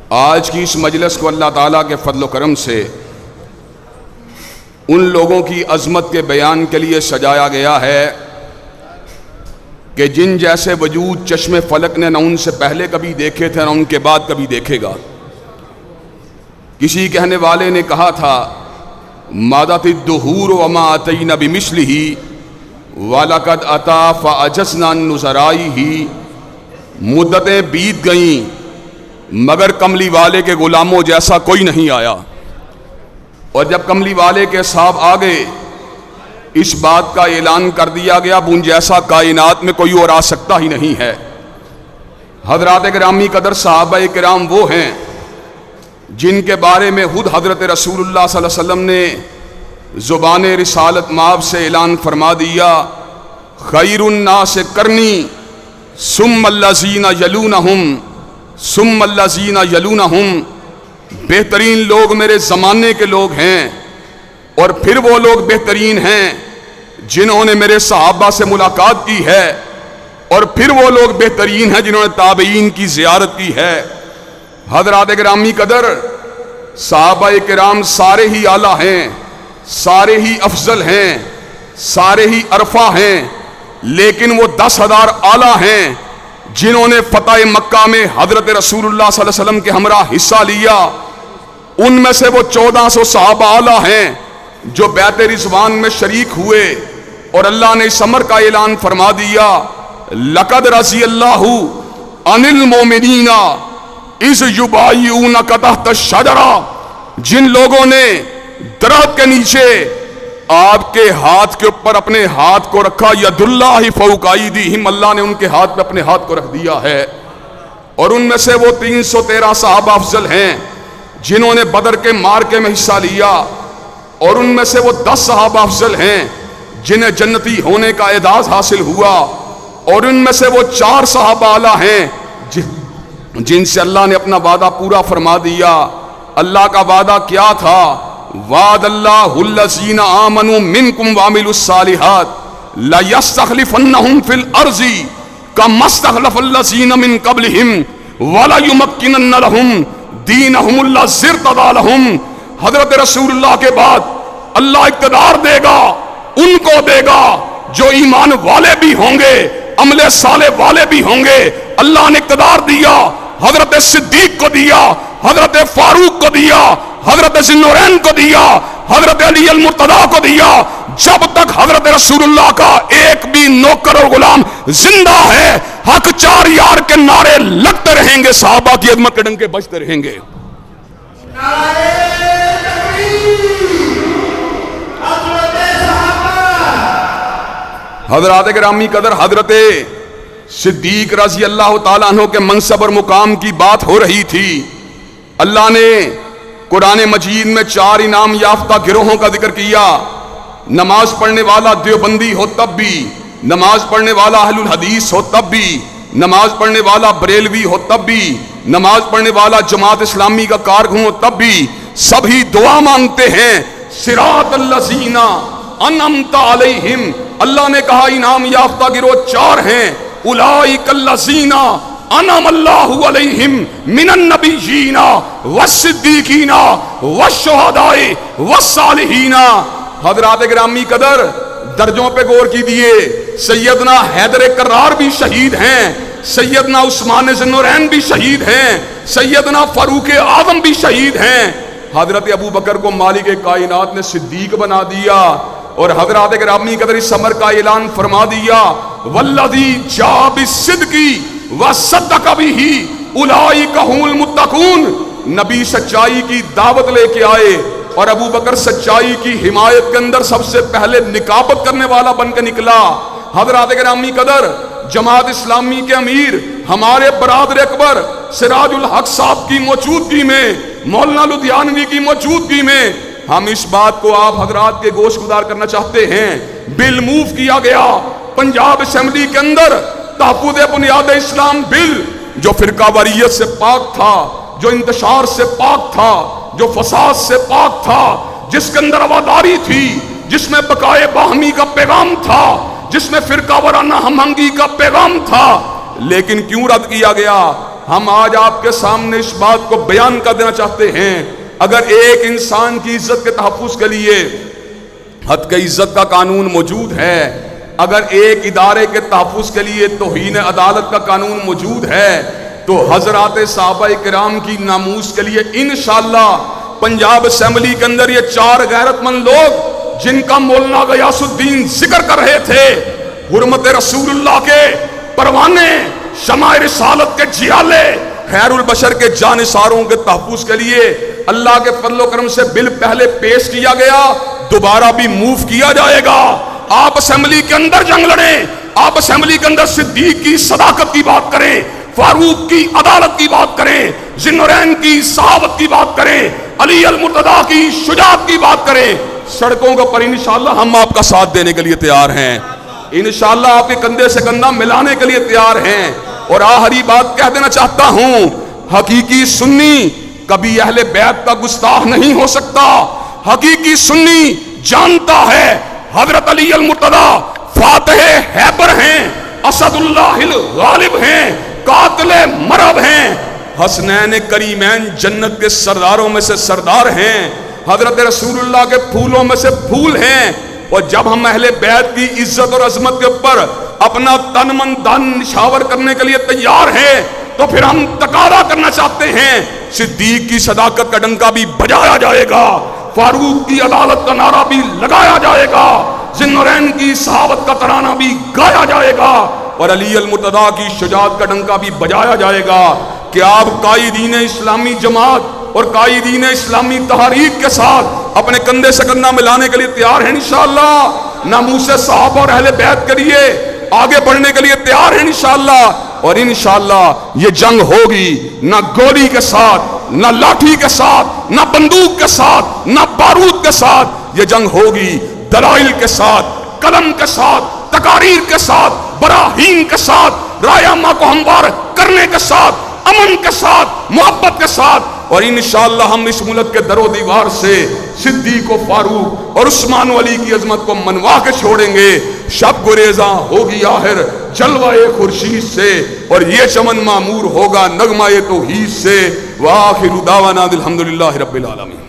आज की इस मजलिस को अल्लाह ताला के फजल करम से उन लोगों की अज़मत के बयान के लिए सजाया गया है कि जिन जैसे वजूद चश्मे फलक ने न उनसे पहले कभी देखे थे न उनके बाद कभी देखेगा। किसी कहने वाले ने कहा था, मादतिद्दुहूर व मा अतैना बिमिस्लिही वलक़द अता फ़अजज़ना नुज़राइही। मुद्दतें बीत गईं मगर कमली वाले के गुलामों जैसा कोई नहीं आया। और जब कमली वाले के साहब आ गए, इस बात का ऐलान कर दिया गया, उन जैसा कायनात में कोई और आ सकता ही नहीं है। हजरात गिरामी कदर साहबा किराम वो हैं जिनके बारे में खुद हजरत रसूलुल्लाह सल्लल्लाहु अलैहि वसल्लम ने ज़ुबान रिसालत माब से ऐलान फरमा दिया, खैरुन्नास करनी सुम्मल्लज़ीना यलूनहुम सुम्मल्लज़ीना यलूनहुम। बेहतरीन लोग मेरे ज़माने के लोग हैं और फिर वो लोग बेहतरीन हैं जिन्होंने मेरे सहाबा से मुलाकात की है, और फिर वो लोग बेहतरीन हैं जिन्होंने ताबईन की ज़ियारत की है। हज़रात गिरामी कदर सहाबा किराम सारे ही आला हैं, सारे ही अफजल हैं, सारे ही अरफा हैं, लेकिन वो 10,000 आला हैं जिन्होंने फतह मक्का में हजरत रसूलुल्लाह सल्लल्लाहु अलैहि वसल्लम के हमरा हिस्सा लिया। उनमें से वो 1400 सहाबा आला हैं जो बैत रिज़वान में शरीक हुए, और अल्लाह ने इस अमर का ऐलान फरमा दिया, लक़द रज़ियल्लाहु अनिल मोमिनीना इज़ युबाय्यूनका तहत शजरा। जिन लोगों ने दरख्त के नीचे आपके हाथ के ऊपर अपने हाथ को रखा, यदुल्लाहि फौक़ अयदीहिम, अल्लाह ने उनके हाथ पे अपने हाथ को रख दिया है। और उनमें से वो 313 सहाबा अफजल हैं जिन्होंने बदर के मार्के में हिस्सा लिया, और उनमें से वो 10 सहाबा अफजल हैं जिन्हें जन्नती होने का एजाज हासिल हुआ, और उनमें से वो 4 सहाबा आला हैं जिनसे अल्लाह ने अपना वादा पूरा फरमा दिया। अल्लाह का वादा क्या था? वादल्लाहुल्लज़ीना आमनू मिनकुम वामिलुस्सालिहात ला यस्तखलिफन्नहुम फिल अर्ज़ि कमस्तखलफल्लज़ीना मिन क़ब्लिहिम वला युमक्किनन्न लहुम दीनहुमुल्लज़ी इर्तदा लहुम। हज़रत रसूलुल्लाह के बाद अल्लाह इक़्तिदार देगा, उनको देगा जो ईमान वाले भी होंगे, अमले साले वाले भी होंगे। अल्लाह ने इक़्तिदार दिया, हज़रत सिद्दीक को दिया, हज़रत फारूक को दिया, हज़रत ज़ुन्नूरैन को दिया, हज़रत अली अल मुर्तदा को दिया। जब तक हज़रत रसूलुल्लाह का एक भी नौकर और गुलाम जिंदा है, हक चार यार के नारे लगते रहेंगे, सहाबा की अज़मत के डंके बजते रहेंगे। हज़रात गिरामी कदर, हज़रत सिद्दीक रज़ी अल्लाह ताला अन्हु के मनसब और मुकाम की बात हो रही थी। अल्लाह ने कुरान मजीद में 4 इनाम याफ्ता गिरोहों का जिक्र किया। नमाज पढ़ने वाला देवबंदी हो तब भी, नमाज पढ़ने वाला अहलुल हदीस हो तब भी, नमाज पढ़ने वाला बरेलवी हो तब भी, नमाज पढ़ने वाला जमात इस्लामी का कारकुन हो तब भी, सभी दुआ मांगते हैं, सिरातल्लज़ीना अनअमता अलैहिम। अल्लाह ने कहा इनाम याफ्ता गिरोह 4 हैं, उलाइकल्लज़ीना अनअमल्लाहु अलैहिम मिनन नबिय्यीना वस्सिद्दीकीना वश्शुहदाए वस्सालिहीना। हज़रात गिरामी कदर, दर्जों पे गौर कीजिए। सैयदना हैदर कर्रार भी शहीद हैं, सैयदना उस्मान ज़ुन्नूरैन भी शहीद हैं, सैयदना फारूक आज़म भी शहीद हैं। हज़रत अबू बकर को मालिक कायनात ने सिद्दीक बना दिया, और हज़रात गिरामी कदर इस अमर का ऐलान फरमा दिया, वल्लज़ी जा बिस्सिद्क़ी वसद्दक़ बिही उलाइका हुमुल मुत्तक़ून। नबी सच्चाई की दावत लेके आए, और अबू बकर सच्चाई की हिमायत के अंदर सबसे पहले निकाबत करने वाला बन के निकला। हज़रात गिरामी कदर, जमात इस्लामी के अमीर हमारे बरादर अकबर सिराजुल हक साहब की मौजूदगी में, मौलाना लुधियानवी की मौजूदगी में हम इस बात को आप हजरात के गोश गुजार करना चाहते हैं। बिल मूव किया गया पंजाब असेंबली के अंदर, तहफ़्फ़ुज़ बुनियाद इस्लाम बिल, जो फिरका वारियत से पाक था, जो इंतशार से पाक था, जो फसाद से पाक था, जिसके अंदर अवादारी थी, जिसमें बकाए बाहमी का पैगाम था, जिसमें फिरका वाराना हमहंगी का पैगाम था। लेकिन क्यों रद्द किया गया? हम आज आपके सामने इस बात को बयान कर देना चाहते हैं, अगर एक इंसान की इज्जत के तहफ्फुज के लिए हद के इज्जत का कानून मौजूद है, अगर एक इदारे के तहफ्फुज के लिए तौहीन अदालत का कानून मौजूद है, तो हजरात साहबा किराम की नामूस के लिए इंशाअल्लाह पंजाब असेंबली के अंदर ये 4 गैरतमंद लोग जिनका मौलाना गयासुद्दीन जिक्र कर रहे थे, हुर्मत रसूलुल्लाह के परवाने, शमाए रिसालत के जियाले, खैरुल बशर के जानिसारों के तहफ्फुज के लिए अल्लाह के फजल व करम से बिल पहले पेश किया गया, दोबारा भी मूव किया जाएगा। आप असेंबली के अंदर जंग लड़ें, आप असेंबली के अंदर सिद्दीक की सदाकत की बात करें, फारूक की अदालत की बात करें, जिन्नुरैन की सहाबत की बात करें, अली अल मुर्तदा की शुजाअत की बात करें, सड़कों के पर इंशाअल्लाह हम आपका साथ देने के लिए तैयार हैं, इंशाअल्लाह आपके कंधे से कंधा मिलाने के लिए तैयार हैं। और आखिरी बात कह देना चाहता हूं, हकीकी सुन्नी कभी अहले बैत का गुस्ताख नहीं हो सकता। हकीकी सुन्नी जानता है हजरत अली अल मुर्तदा फातिह हैबर हैं, असदुल्लाहिल गालिब हैं, कातिले मरब हैं, हसनैन करीमैन जन्नत के सरदारों में से सरदार हैं, हजरत रसूलुल्लाह के फूलों में से फूल हैं। और जब हम अहले बैत की इज्जत और अजमत के ऊपर अपना तन मन धन निछावर करने के लिए तैयार हैं, तो फिर हम तकादा करना चाहते हैं, सिद्दीक की सदाकत का डंका भी बजाया जाएगा, फारूक की अदालत का नारा भी लगाया जाएगा, जिन्नुरैन की सहाबत का तराना भी गाया जाएगा, और अली अल मुर्तदा की शुजाअत का डंका भी बजाया जाएगा। कि आप कायदीन इस्लामी जमात और कायदीन इस्लामी तहरीक के साथ अपने कंधे से कंधा मिलाने के लिए तैयार हैं इंशाअल्लाह, नामूसे साहब और अहले बैत के लिए आगे बढ़ने के लिए तैयार हैं इंशाअल्लाह। और इंशाअल्लाह ये जंग होगी ना गोली के साथ, ना लाठी के साथ, ना बंदूक के साथ, ना बारूद के साथ, ये जंग होगी दलाइल के साथ, कलम के साथ, तकारीर के साथ, बराहीन के साथ, रायमा को हमवार करने के साथ, अमन के साथ, मोहब्बत के साथ। और इंशाअल्लाह हम इस मुल्क के दरो दीवार से सिद्दीक व फारूक और उस्मान अली की अजमत को मनवा के छोड़ेंगे। शब गुरेजा होगी आखिर जलवाए खुर्शीद से, और ये चमन मामूर होगा नगमाए तौहीद से। व आखिरु दावाना अल्हम्दुलिल्लाहि रब्बिल आलमीन।